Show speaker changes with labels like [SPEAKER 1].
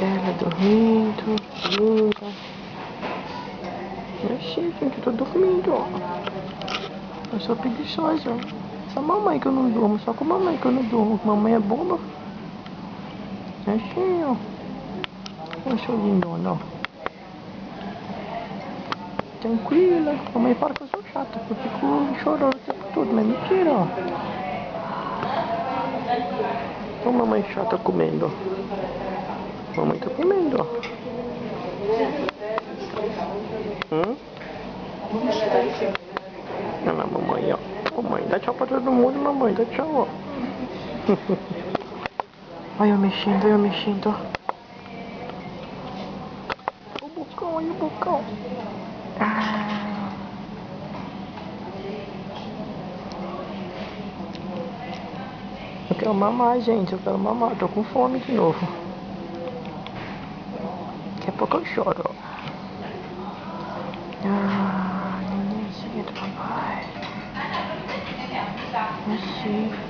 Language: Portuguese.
[SPEAKER 1] Ela dormindo, linda. Oxi, gente, eu tô dormindo, ó. Eu sou preguiçosa. Só mamãe que eu não durmo, só com mamãe que eu não durmo. Mamãe é boba. Oxi, ó. Oxe, lindona, ó. Tranquila. Mamãe fala que eu sou chata, que eu fico chorando o tempo todo, mas mentira, ó. Olha a mamãe chata comendo, ó. Mamãe tá comendo, ó. Olha lá, mamãe, ó. Mamãe, dá tchau pra todo mundo, mamãe, dá tchau, ó. Olha eu mexendo, olha eu mexendo, ó. O bocão, olha o bocão. Ah. Eu quero mamar, gente, eu quero mamar. Tô com fome de novo. Daqui a pouco eu choro, ó. Ah, nenenzinha do papai. Oxi.